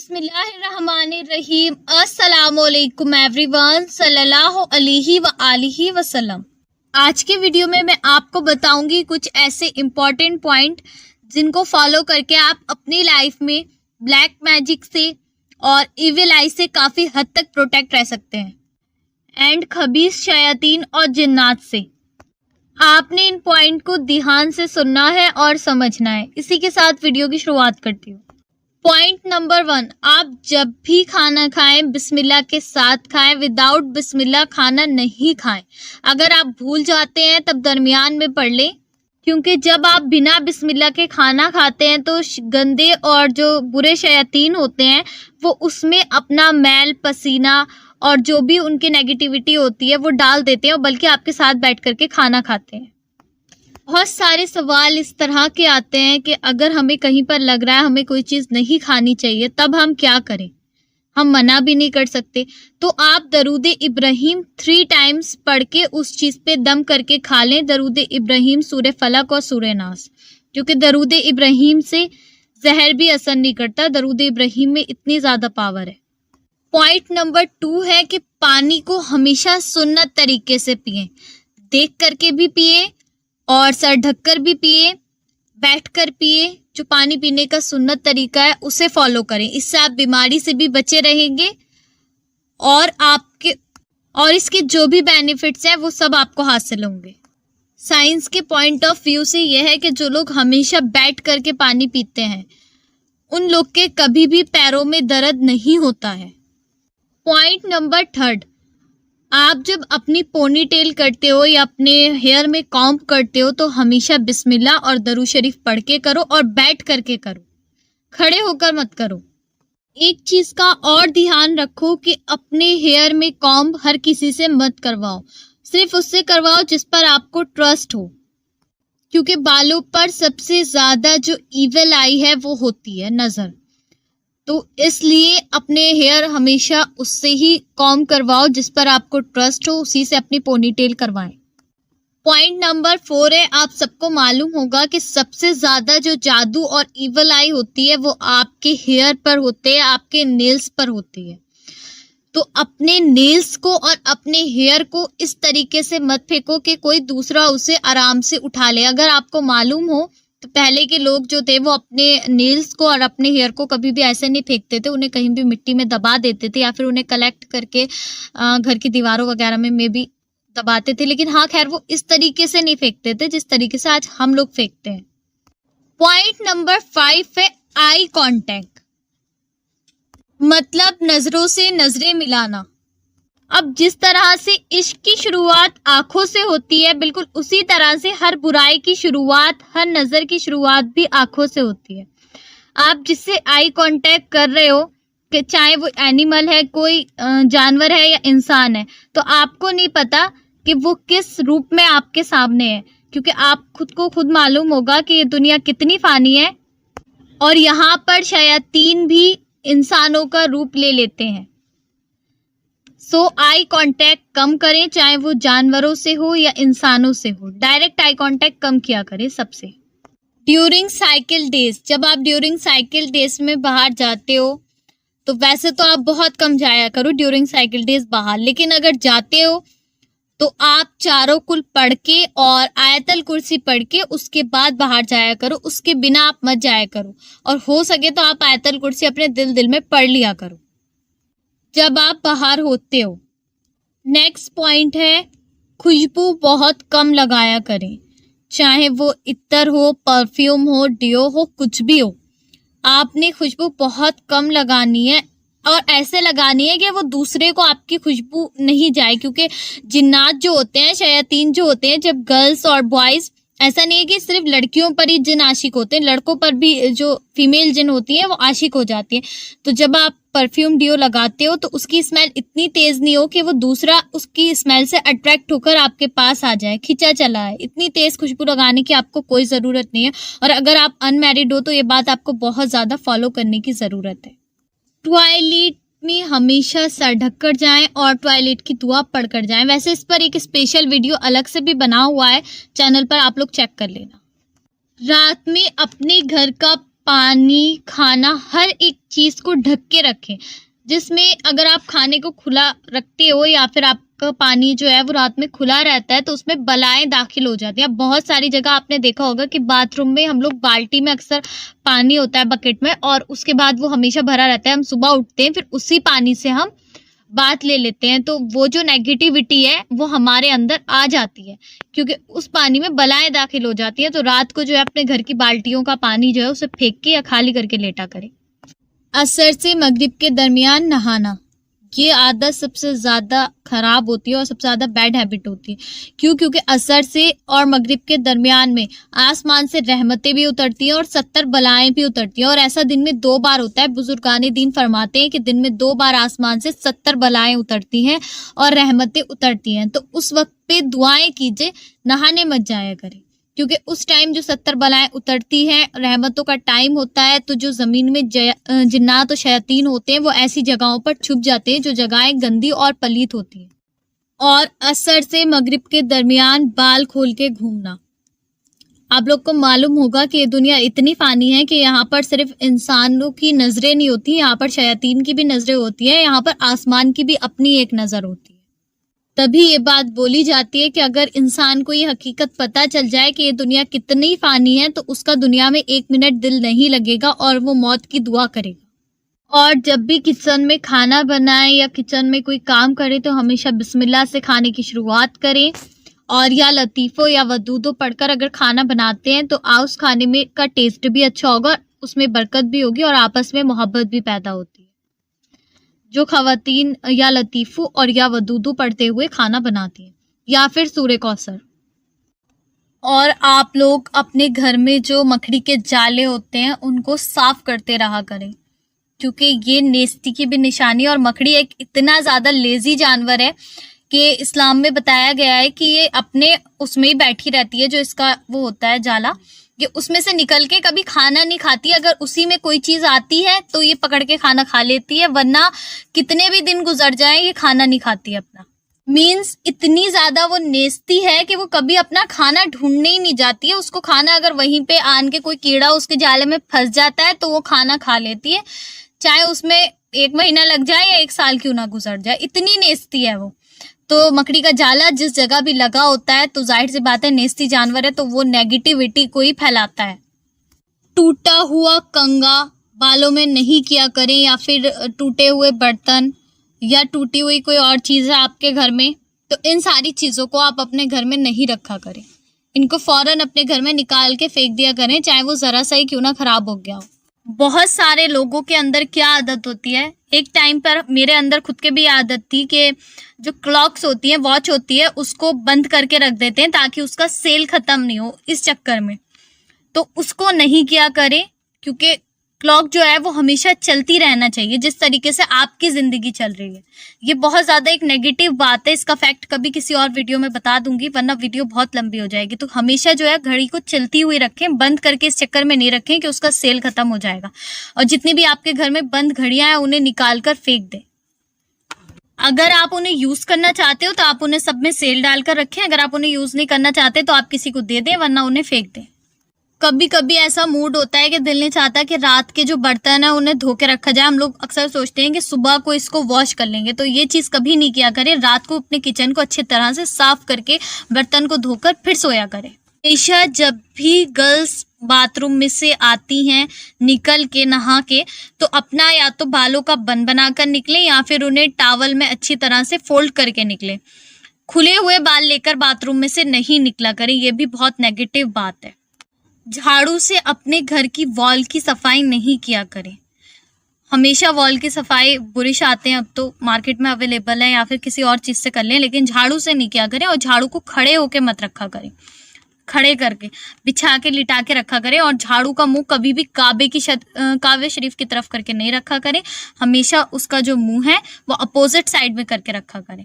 बिस्मिल्लाहिर्रहमानिर्रहीम। अस्सलामुअलैकुम एवरीवन, सल्लल्लाहु अलैहि व आलिहि वसल्लम। आज के वीडियो में मैं आपको बताऊंगी कुछ ऐसे इम्पोर्टेंट पॉइंट जिनको फॉलो करके आप अपनी लाइफ में ब्लैक मैजिक से और इविल आई से काफ़ी हद तक प्रोटेक्ट रह सकते हैं एंड खबीस शयातीन और जिन्नात से। आपने इन पॉइंट को ध्यान से सुनना है और समझना है। इसी के साथ वीडियो की शुरुआत करती हूँ। पॉइंट नंबर 1, आप जब भी खाना खाएं बिस्मिल्लाह के साथ खाएं, विदाउट बिस्मिल्लाह खाना नहीं खाएं। अगर आप भूल जाते हैं तब दरमियान में पढ़ लें, क्योंकि जब आप बिना बिस्मिल्लाह के खाना खाते हैं तो गंदे और जो बुरे शयातीन होते हैं वो उसमें अपना मैल पसीना और जो भी उनकी नेगेटिविटी होती है वो डाल देते हैं और बल्कि आपके साथ बैठ करके खाना खाते हैं। बहुत सारे सवाल इस तरह के आते हैं कि अगर हमें कहीं पर लग रहा है हमें कोई चीज़ नहीं खानी चाहिए तब हम क्या करें। हम मना भी नहीं कर सकते, तो आप दरूद इब्राहिम 3 टाइम्स पढ़ के उस चीज़ पे दम करके खा लें। दरूद इब्राहिम सूरह फलक और सूरह नास, क्योंकि दरूद इब्राहिम से जहर भी असर नहीं करता। दरूद इब्राहिम में इतनी ज़्यादा पावर है। पॉइंट नंबर 2 है कि पानी को हमेशा सुन्नत तरीके से पिएं। देख करके भी पिए और सर ढककर भी पिए, बैठकर पिए। जो पानी पीने का सुन्नत तरीका है उसे फॉलो करें। इससे आप बीमारी से भी बचे रहेंगे और इसके जो भी बेनिफिट्स हैं वो सब आपको हासिल होंगे। साइंस के पॉइंट ऑफ व्यू से यह है कि जो लोग हमेशा बैठ करके पानी पीते हैं उन लोग के कभी भी पैरों में दर्द नहीं होता है। पॉइंट नंबर 3, आप जब अपनी पोनी टेल करते हो या अपने हेयर में कॉम्ब करते हो तो हमेशा बिस्मिल्लाह और दरूद शरीफ पढ़ के करो और बैठ करके करो, खड़े होकर मत करो। एक चीज़ का और ध्यान रखो कि अपने हेयर में कॉम्ब हर किसी से मत करवाओ, सिर्फ उससे करवाओ जिस पर आपको ट्रस्ट हो, क्योंकि बालों पर सबसे ज़्यादा जो इविल आई है वो होती है नज़र। तो इसलिए अपने हेयर हमेशा उससे ही कॉम्ब करवाओ जिस पर आपको ट्रस्ट हो, उसी से अपनी पोनीटेल करवाएं। पॉइंट नंबर 4 है, आप सबको मालूम होगा कि सबसे ज़्यादा जो जादू और इविल आई होती है वो आपके हेयर पर होते हैं, आपके नेल्स पर होती है। तो अपने नेल्स को और अपने हेयर को इस तरीके से मत फेंको कि कोई दूसरा उसे आराम से उठा ले। अगर आपको मालूम हो तो पहले के लोग जो थे वो अपने नेल्स को और अपने हेयर को कभी भी ऐसे नहीं फेंकते थे, उन्हें कहीं भी मिट्टी में दबा देते थे या फिर उन्हें कलेक्ट करके घर की दीवारों वगैरह में भी दबाते थे। लेकिन हाँ खैर, वो इस तरीके से नहीं फेंकते थे जिस तरीके से आज हम लोग फेंकते हैं। पॉइंट नंबर 5 है आई कांटेक्ट, मतलब नजरों से नजरें मिलाना। अब जिस तरह से इश्क की शुरुआत आंखों से होती है, बिल्कुल उसी तरह से हर बुराई की शुरुआत, हर नज़र की शुरुआत भी आंखों से होती है। आप जिससे आई कांटेक्ट कर रहे हो, कि चाहे वो एनिमल है, कोई जानवर है या इंसान है, तो आपको नहीं पता कि वो किस रूप में आपके सामने है, क्योंकि आप खुद को खुद मालूम होगा कि ये दुनिया कितनी फ़ानी है और यहाँ पर शयातीन भी इंसानों का रूप ले लेते हैं। सो आई कांटेक्ट कम करें, चाहे वो जानवरों से हो या इंसानों से हो। डायरेक्ट आई कांटेक्ट कम किया करें सबसे। ड्यूरिंग साइकिल डेज, जब आप ड्यूरिंग साइकिल डेज में बाहर जाते हो तो वैसे तो आप बहुत कम जाया करो ड्यूरिंग साइकिल डेज बाहर, लेकिन अगर जाते हो तो आप चारों कुल पढ़ के और आयतल कुर्सी पढ़ के उसके बाद बाहर जाया करो। उसके बिना आप मत जाया करो, और हो सके तो आप आयतल कुर्सी अपने दिल में पढ़ लिया करो जब आप बाहर होते हो। नेक्स्ट पॉइंट है, खुशबू बहुत कम लगाया करें, चाहे वो इत्तर हो, परफ्यूम हो, डियो हो, कुछ भी हो। आपने खुशबू बहुत कम लगानी है और ऐसे लगानी है कि वो दूसरे को आपकी खुशबू नहीं जाए, क्योंकि जिन्नात जो होते हैं, शयातीन जो होते हैं, जब गर्ल्स और बॉयज़, ऐसा नहीं है कि सिर्फ लड़कियों पर ही जिन आशिक होते हैं, लड़कों पर भी जो फीमेल जिन होती हैं वो आशिक हो जाती हैं। तो जब आप परफ्यूम डियो लगाते हो तो उसकी स्मेल इतनी तेज़ नहीं हो कि वो दूसरा उसकी स्मेल से अट्रैक्ट होकर आपके पास आ जाए, खिंचा चला है। इतनी तेज़ खुशबू लगाने की आपको कोई ज़रूरत नहीं है, और अगर आप अनमैरिड हो तो ये बात आपको बहुत ज़्यादा फॉलो करने की ज़रूरत है। टॉयलेट में हमेशा सर ढककर जाएं और टॉयलेट की दुआ पढ़कर जाएं। वैसे इस पर एक स्पेशल वीडियो अलग से भी बना हुआ है चैनल पर, आप लोग चेक कर लेना। रात में अपने घर का पानी, खाना, हर एक चीज़ को ढक के रखें। जिसमें अगर आप खाने को खुला रखते हो या फिर आपका पानी जो है वो रात में खुला रहता है तो उसमें बलाएँ दाखिल हो जाती हैं। अब बहुत सारी जगह आपने देखा होगा कि बाथरूम में हम लोग बाल्टी में अक्सर पानी होता है बकेट में और उसके बाद वो हमेशा भरा रहता है। हम सुबह उठते हैं फिर उसी पानी से हम बात ले लेते हैं, तो वो जो नेगेटिविटी है वो हमारे अंदर आ जाती है क्योंकि उस पानी में बलाएँ दाखिल हो जाती हैं। तो रात को जो है अपने घर की बाल्टियों का पानी जो है उसे फेंक के या खाली करके लेटा करें। असर से मगरिब के दरमियान नहाना, ये आदत सबसे ज़्यादा ख़राब होती है और सबसे ज़्यादा बैड हैबिट होती है। क्यों? क्योंकि असर से और मगरिब के दरमियान में आसमान से रहमतें भी उतरती हैं और 70 बलाएँ भी उतरती हैं और ऐसा दिन में 2 बार होता है। बुजुर्गाने दीन फरमाते हैं कि दिन में 2 बार आसमान से 70 बलाएँ उतरती हैं और रहमतें उतरती हैं। तो उस वक्त पे दुआएं कीजिए, नहाने मत जाया करें क्योंकि उस टाइम जो 70 बलाएँ उतरती हैं, रहमतों का टाइम होता है, तो जो ज़मीन में जिन्नात और शयातीन होते हैं वो ऐसी जगहों पर छुप जाते हैं जो जगहें गंदी और पलीत होती हैं। और असर से मगरिब के दरमियान बाल खोल के घूमना। आप लोग को मालूम होगा कि ये दुनिया इतनी फ़ानी है कि यहाँ पर सिर्फ इंसानों की नज़रें नहीं होती, यहाँ पर शयातीन की भी नज़रें होती हैं, यहाँ पर आसमान की भी अपनी एक नज़र होती है। तभी ये बात बोली जाती है कि अगर इंसान को ये हकीकत पता चल जाए कि ये दुनिया कितनी फ़ानी है तो उसका दुनिया में 1 मिनट दिल नहीं लगेगा और वो मौत की दुआ करेगा। और जब भी किचन में खाना बनाए या किचन में कोई काम करे तो हमेशा बिस्मिल्लाह से खाने की शुरुआत करें और या लतीफ़ो या वदूदो पढ़कर अगर खाना बनाते हैं तो उस खाने में का टेस्ट भी अच्छा होगा, उसमें बरकत भी होगी और आपस में मोहब्बत भी पैदा होती है। जो ख़वातीन या लतीफ़ो और या वदूदो पढ़ते हुए खाना बनाती हैं या फिर सूरे कौसर। और आप लोग अपने घर में जो मकड़ी के जाले होते हैं उनको साफ़ करते रहा करें क्योंकि ये नेस्ती की भी निशानी और मकड़ी एक इतना ज़्यादा लेज़ी जानवर है कि इस्लाम में बताया गया है कि ये अपने उसमें ही बैठी रहती है, जो इसका वो होता है जाला, ये उसमें से निकल के कभी खाना नहीं खाती। अगर उसी में कोई चीज़ आती है तो ये पकड़ के खाना खा लेती है, वरना कितने भी दिन गुजर जाए ये खाना नहीं खाती अपना। मीन्स इतनी ज़्यादा वो नेस्ती है कि वो कभी अपना खाना ढूंढने ही नहीं जाती है। उसको खाना अगर वहीं पे आन के कोई कीड़ा उसके जाले में फंस जाता है तो वो खाना खा लेती है, चाहे उसमें 1 महीना लग जाए या 1 साल क्यों ना गुजर जाए, इतनी नेस्ती है वो। तो मकड़ी का जाला जिस जगह भी लगा होता है तो जाहिर सी बात है नेस्ती जानवर है तो वो नेगेटिविटी को ही फैलाता है। टूटा हुआ कंगा बालों में नहीं किया करें या फिर टूटे हुए बर्तन या टूटी हुई कोई और चीज़ है आपके घर में तो इन सारी चीज़ों को आप अपने घर में नहीं रखा करें। इनको फ़ौरन अपने घर में निकाल के फेंक दिया करें, चाहे वो ज़रा सा ही क्यों ना ख़राब हो गया हो। बहुत सारे लोगों के अंदर क्या आदत होती है, एक टाइम पर मेरे अंदर खुद के भी आदत थी कि जो क्लॉक्स होती हैं, वॉच होती है, उसको बंद करके रख देते हैं ताकि उसका सेल ख़त्म नहीं हो इस चक्कर में। तो उसको नहीं किया करें क्योंकि क्लॉक जो है वो हमेशा चलती रहना चाहिए जिस तरीके से आपकी ज़िंदगी चल रही है। ये बहुत ज़्यादा एक नेगेटिव बात है, इसका फैक्ट कभी किसी और वीडियो में बता दूंगी वरना वीडियो बहुत लंबी हो जाएगी। तो हमेशा जो है घड़ी को चलती हुई रखें, बंद करके इस चक्कर में नहीं रखें कि उसका सेल ख़त्म हो जाएगा। और जितनी भी आपके घर में बंद घड़ियाँ हैं उन्हें निकाल कर फेंक दें। अगर आप उन्हें यूज़ करना चाहते हो तो आप उन्हें सब में सेल डालकर रखें, अगर आप उन्हें यूज़ नहीं करना चाहते तो आप किसी को दे दें वरना उन्हें फेंक दें। कभी कभी ऐसा मूड होता है कि दिल नहीं चाहता कि रात के जो बर्तन है उन्हें धो के रखा जाए। हम लोग अक्सर सोचते हैं कि सुबह को इसको वॉश कर लेंगे, तो ये चीज़ कभी नहीं किया करें। रात को अपने किचन को अच्छी तरह से साफ करके बर्तन को धोकर फिर सोया करें। हमेशा जब भी गर्ल्स बाथरूम में से आती हैं निकल के नहा के तो अपना या तो बालों का बन बनाकर निकलें या फिर उन्हें टॉवल में अच्छी तरह से फोल्ड करके निकलें। खुले हुए बाल लेकर बाथरूम में से नहीं निकला करें, ये भी बहुत नेगेटिव बात है। झाड़ू से अपने घर की वॉल की सफाई नहीं किया करें। हमेशा वॉल की सफाई बुरिश आते हैं, अब तो मार्केट में अवेलेबल है, या फिर किसी और चीज़ से कर लें, लेकिन झाड़ू से नहीं किया करें। और झाड़ू को खड़े होके मत रखा करें, खड़े करके बिछा के लिटा के रखा करें। और झाड़ू का मुंह कभी भी काबे शरीफ की तरफ करके नहीं रखा करें, हमेशा उसका जो मुंह है वो अपोजिट साइड में करके रखा करें।